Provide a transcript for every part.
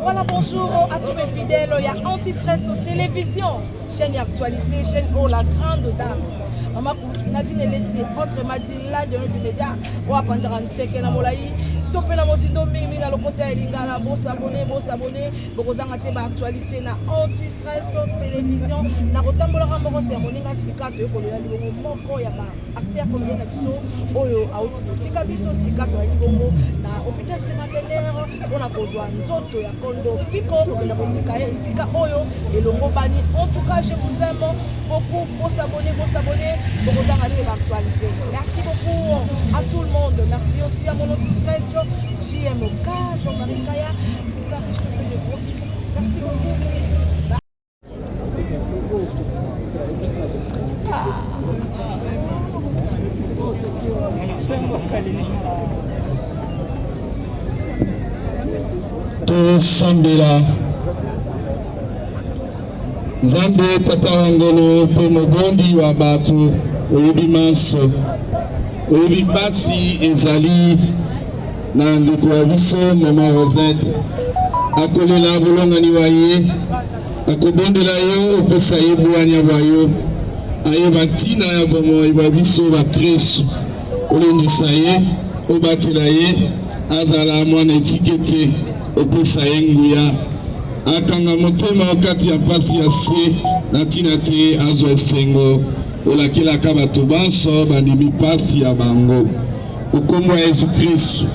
Voilà, bonjour à tous mes fidèles. Il y a Anti-Stress télévision, chaîne d'actualité, chaîne pour la grande dame. Maman Nadine laissé entre Madila de du média ou à Pantaranteke na Molaï. Topé na mosindo mingi na lokote elingala bo s'abonner bokozanga te ba actualité na Anti-Stress télévision na kotambola rambo se moninga sikato ekolela libongo moko ya ba acteur comédien na biso oyo auti tika biso sikato ya libongo na hôpital Sénataire on a kozwa nzoto ya kondo piko kokenda kotika ye sika oyo elongo bani. En tout cas je vous aime beaucoup, pour s'abonner bokozanga te ba actualité. Merci beaucoup à tout le monde, merci aussi à mon Anti-Stress JMK, Jean-Marie Kaya, je te fais des gros bisous. Merci beaucoup. Tosambela Nzambe tata wangolo pe mobondi wa batu oyebi manso oyebi basi ezali na ndeko ya biso mama Rosette akolela bolongani wa ye akobondela yo opesa ye bwanya bwa yo ayeba ntina ya bomoi bwa biso bakristu olendisa ye obatela ye azala mwana etikete opesa ye nguya akanga motema wakati ya pasi ya se na ntina te azwa esengo olakelaka bato banso bandimi pasi ya bango okombo ya Yesu Kristu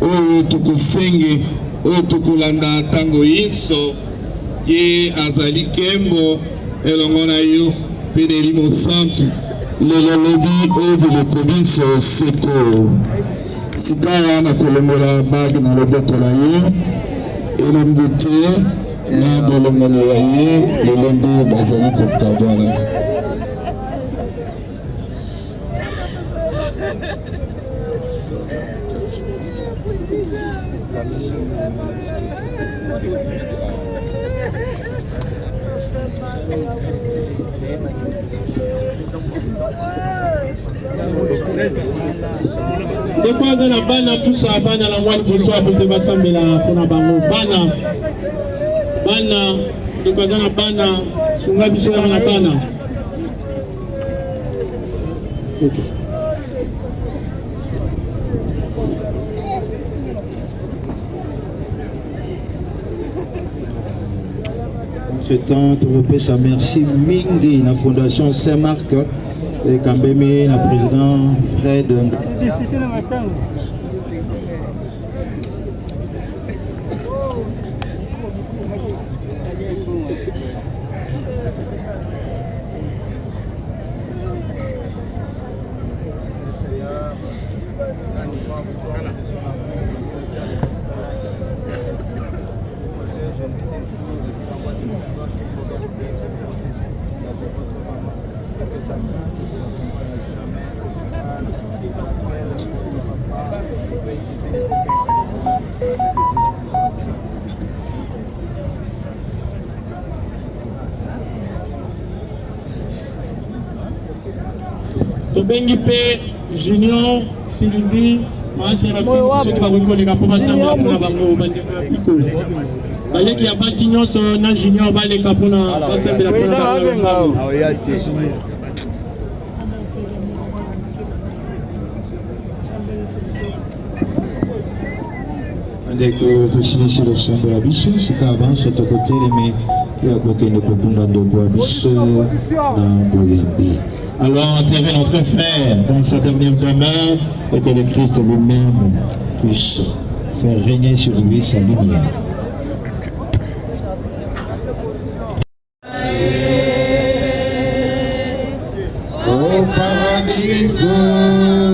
oyo tokosenge oyo tokolanda ntango nyonso ye azali kembo elongo na yo mpe na elimo santu lelo lobi oyo biloko biso seko sika na kolongola bage na loboko na ye elongo te na bolongolo ya ye lelo nde bazali kokabwana. De quoi on a bana poussa bana la moine pour soi pour te bassambela pour na bango bana de quoi on a bana sunga biso na bana. Entre-temps, tu repères sa merci mingi la Fondation Saint-Marc et Kambeme, la président Fred. Tobengi pe Junior Sylvie Maasera ceux qui va reconnaître pour bassambela pour na bango bandeko ya pikolo baleki ya basi nyonso na Junior baleka pour na bassambela pour na bango. Ndeko tusilisi losambo la biso sika avance to côté mais ya kokende kokunda ndoko ya biso na boyambi. Alors enterrez notre frère dans sa dernière demeure et que le Christ lui-même puisse faire régner sur lui sa lumière. Au paradiso,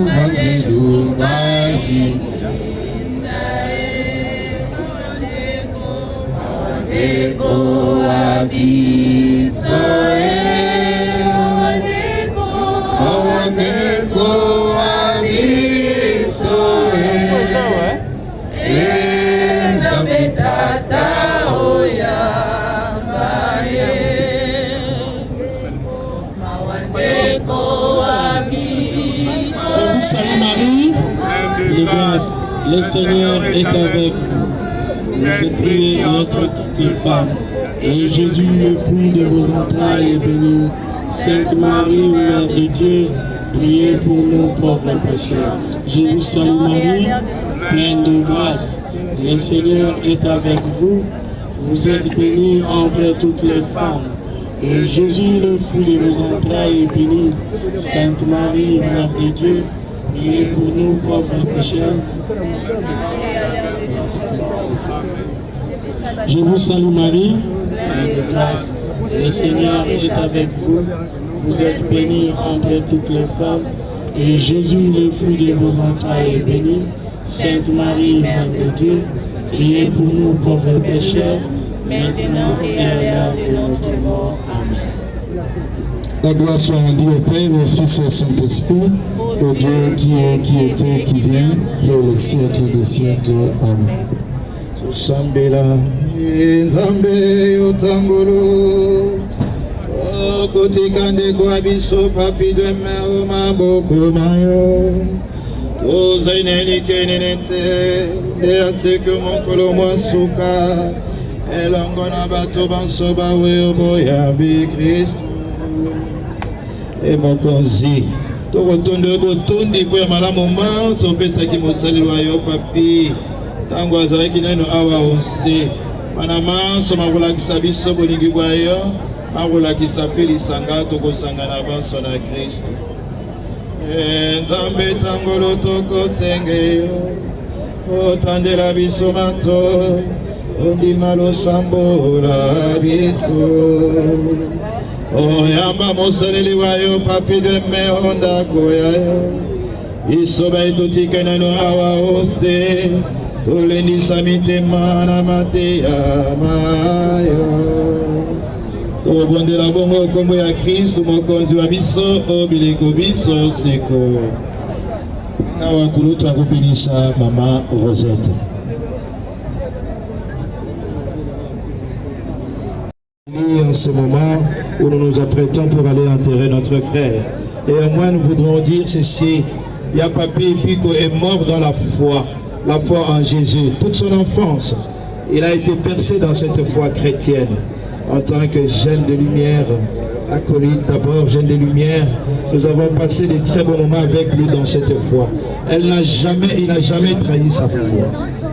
Vazilu Vahi, Ego Abiso. Salut Marie, les grâces, le Seigneur est avec vous. vous êtes bénie entre toutes les femmes, et Jésus, le fruit de vos entrailles, est béni. Sainte Marie, Mère de Dieu, priez pour nous pauvres pécheurs. Je vous salue Marie, pleine de grâce. Le Seigneur est avec vous. Vous êtes bénie entre toutes les femmes. Et Jésus, le fruit de vos entrailles, est béni. Sainte Marie, Mère de Dieu, priez pour nous pauvres pécheurs. Je vous salue Marie, pleine de grâce. Le Seigneur est avec vous. Vous êtes bénie entre toutes les femmes. Et Jésus, le fruit de vos entrailles, est béni. Sainte Marie, Mère de Dieu, priez pour nous pauvres pécheurs, maintenant et à l'heure de notre mort. Amen. La gloire soit rendue au Père, au Fils et au Saint-Esprit, au Dieu qui est, qui était, qui vient, pour les siècles des siècles. Amen. Sambela Nzambe Otangolo Kotikande kwa biso papi de me maboko mayo Ozaineli kenenete de aseke mokolo mwasuka elongo na bato banso bawe oboya bi Kristo mokonzi tokotonde botondi po ya malamu manso opesaki mosaleli wa yo papi tango azalaki nano awa onse mana manso makolakisa biso bolingi bwa yo makolakisa mpe lisanga tokosangana banso na Kristo Nzambe tangolo tokosenge yo otandela biso mato ondima losambola biso oyamba mosaleli wa yo papi de me ondako ya yo isoba etotika nano awa onse olendisa mitema na mateya mayo tobondela bongo kombo ya Kristu mokonzi wa biso obileko biso seko kawa kulutu akopinisa mama Rosette. En ce moment où nous nous apprêtons pour aller enterrer notre frère, et au moins nous voudrons dire ceci: ya papi Pico est mort dans la foi en Jésus. Toute son enfance, il a été percé dans cette foi chrétienne. En tant que jeune de lumière, acolyte d'abord, jeune de lumière, nous avons passé de très bons moments avec lui dans cette foi. Il n'a jamais trahi sa foi.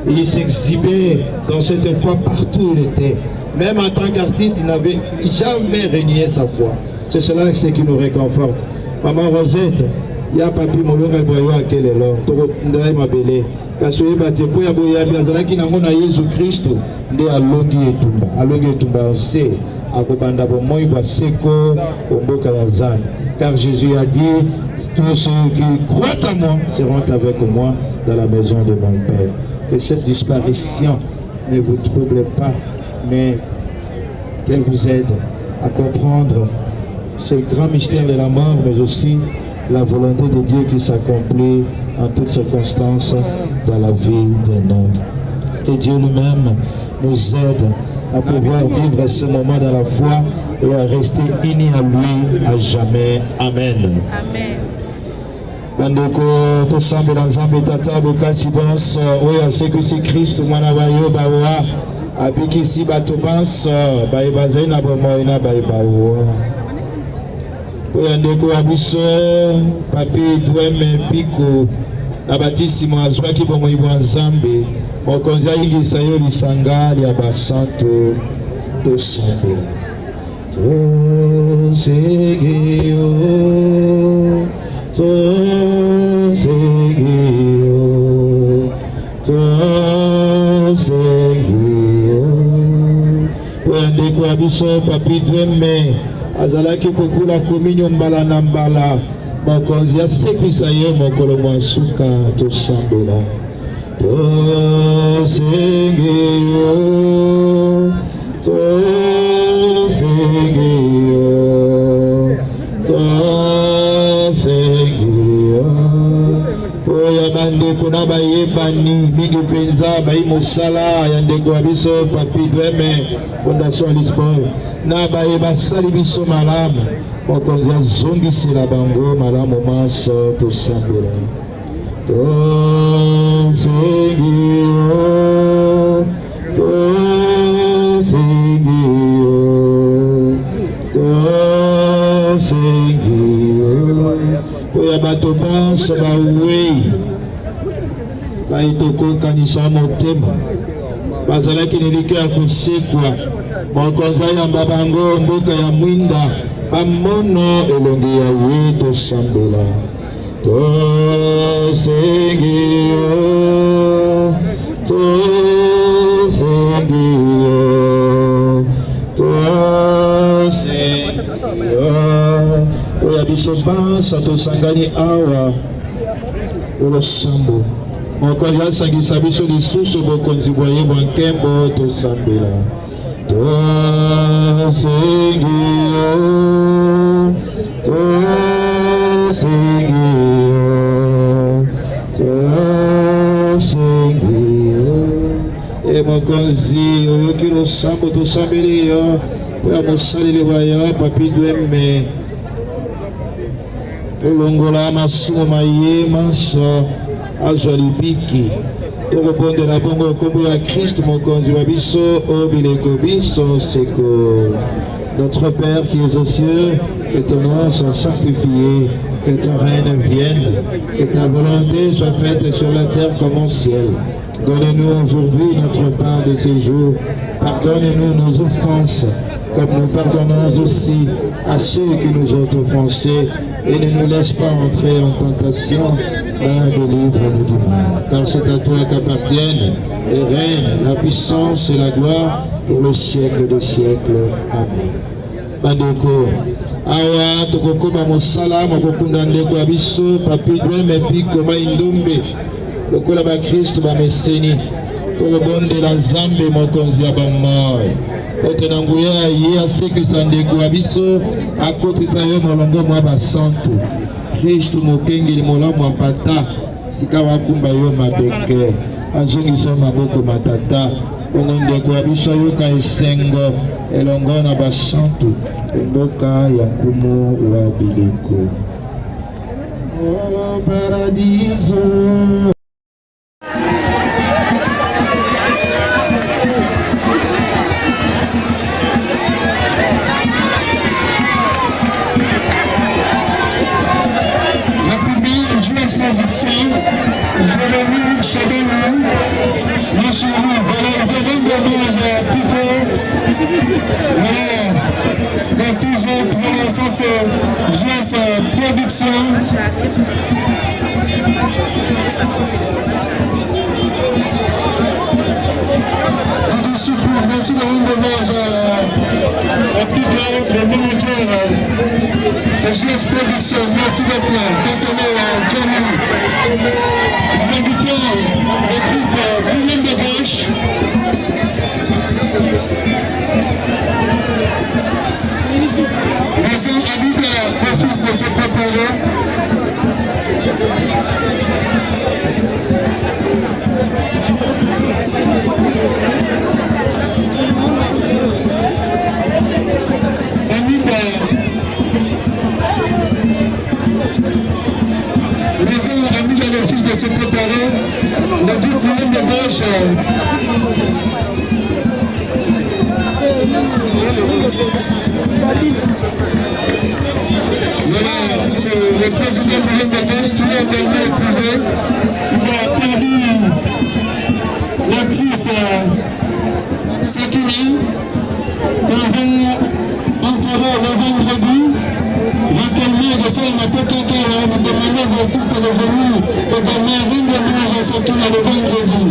Il s'exhibait dans cette foi partout où il était. Même en tant qu'artiste, il n'avait jamais renié sa foi. C'est cela qui nous réconforte. Maman Rosette, il y a papi molonga boyo akele lo to ndai mabele kasoye bate po ya boya biazalaki nango na Yesu Kristo nde alongi etumba se akobanda bomoi bwa seko omboka ya zane, car Jésus a dit tous ceux qui croient à moi seront avec moi dans la maison de mon Père. Que cette disparition ne vous trouble pas, mais qu'elle vous aide à comprendre ce grand mystère de la mort, mais aussi la volonté de Dieu qui s'accomplit en toutes circonstances dans la vie d'un homme. Que Dieu lui-même nous aide à pouvoir vivre ce moment dans la foi et à rester unis à lui à jamais. Amen. Amen. Bandeko tosambela nzambe tata bokasi bonso oyo asekisi Kristo mwana wa yo bawa abikisi bato banso bayebazai na bomoi na bayebawa oyo ndeko wa biso papi Doueme Pico na batisimo azwaki bomoi bwa nzambe mokonzi ayingisa yo lisanga lya basanto tosambela tosegeyo ndeko ya biso papi Doueme azalaki kokula kominyo mbala na mbala mokonzi asekisa ye mokolo mwa suka tosambela tosengeyo oya bandeko na bayebani mingi mpenza bayi mosala ya ndeko ya biso papi Doueme Fondation Lisbonne na baye basali biso malamu mokonzi azongisela bango malamu maso tosambela tosengeyo oya bato banso bawei baitokokanisa motema bazalaki nelike ya kosekwa mokonzi ayamba bango mboka ya mwinda bamono elongi ya ye tosambela tosengi yo tosengi yo tosengi yo oya biso bansa tosangani awa olosambo mokonzi asangisa biso lisusu bokonzi bwa ye bwa nkembo tosambela tosengi yo tosengi yo tosengi yo e mokonzi oyoki losambo tosambeli yo oya mosaleli bwa yo papi dweme olongola masumu maye manso azwa libiki tokopondela bongo kombo ya Christ mokonzi wa biso obileko biso seko. Notre Père qui es aux cieux, que ton nom soit sanctifié, que ton règne vienne, que ta volonté soit faite sur la terre comme au ciel. Donne-nous aujourd'hui notre pain de ce jour. Pardonne-nous nos offenses, comme nous pardonnons aussi à ceux qui nous ont offensés. Et ne nous laisse pas entrer en tentation, mais délivre-nous du mal. Car c'est à toi qu'appartiennent et règne la puissance et la gloire pour le siècle des siècles. Amen. Bandeko, awa tokokoma mosala mokokunda ndeko ya biso papi dweme piko maindombe lokola ba Kristo bameseni tokobondela Nzambe mokonzi ya bamoi ote na nguya ye asekisa ndeko ya biso akotisa yo molongo mwa basantu Kristo mokengeli molamu apata sika wakumba yo mabeke azongisa maboko matata ongo ndeko ya biso ayoka esengo elongo na basantu mboka ya nkumu wa bileko o paradiso. Production. Merci de rendre hommage à Peter, le manager de GS Production. Merci d'être là. Nous invitons le groupe William de Gauche. Les amis refusent de se préparer. Les amis de refusent de se préparer. Le groupe William de Gauche. Voilà, c'est le président William de Gauche qui a également éprouvé. Il a perdu l'actrice Sakina. On va entrer le vendredi. L'également de Salama Pekakara, nous demandons aux artistes de venir également rendre hommage à Sakina le vendredi.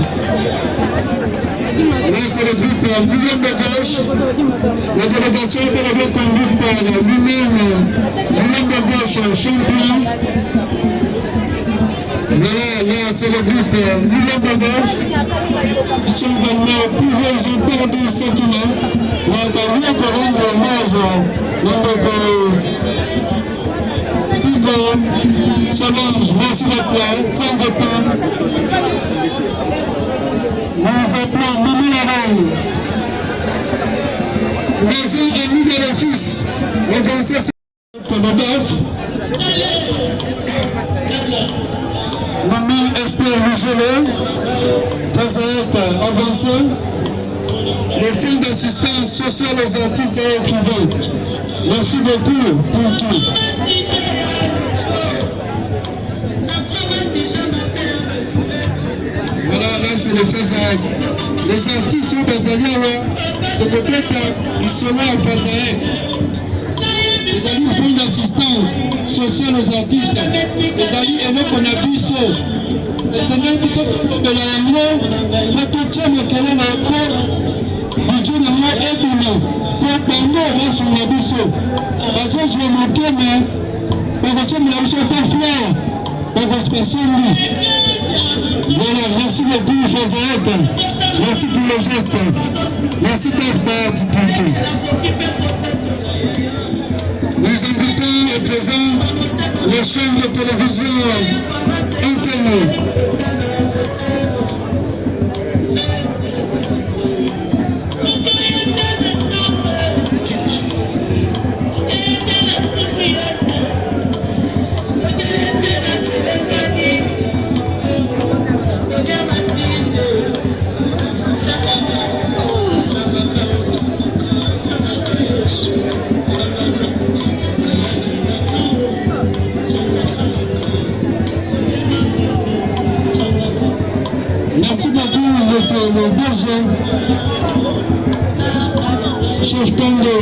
Là, c'est le groupe William de Gauche. La délégation est conduite par lui-même, William de Gauche, champion. Voilà, là, c'est le groupe William de Gauche. Qui sont également pour eux, ils ont perdu ce qu'il a. Mais on va lui encore rendre hommage à notre Pico, Solange, merci d'être là, sans épaule. Nous appelons Mimi Lareille. Maison amie de l'office. Avancez sur le BF. Mimi Esther Rougelet. Tazaret, avancez. d'assistance sociale aux artistes et écrivains. Merci beaucoup pour tout. Voilà, là c'est le FASAEC. Les artistes sont basaliens, peut-être ils sont là en FASAEC. Les amis font d'assistance sociale aux artistes. Les amis aiment qu'on a biso. Les amis qui sont de la langue, pas tout le monde qui est là encore. Dieu n'a pas aidé. Pour Tango, on va sur la biso. Parce que je vais monter, mais parce que la biso est fleur. Parce que c'est lui. Voilà, merci beaucoup, Fazaït. Merci pour le geste. Merci Tafbat pour tout. Nous invitons à présent les chaînes de télévision Internet. Merci beaucoup, monsieur le DG, chef Congo.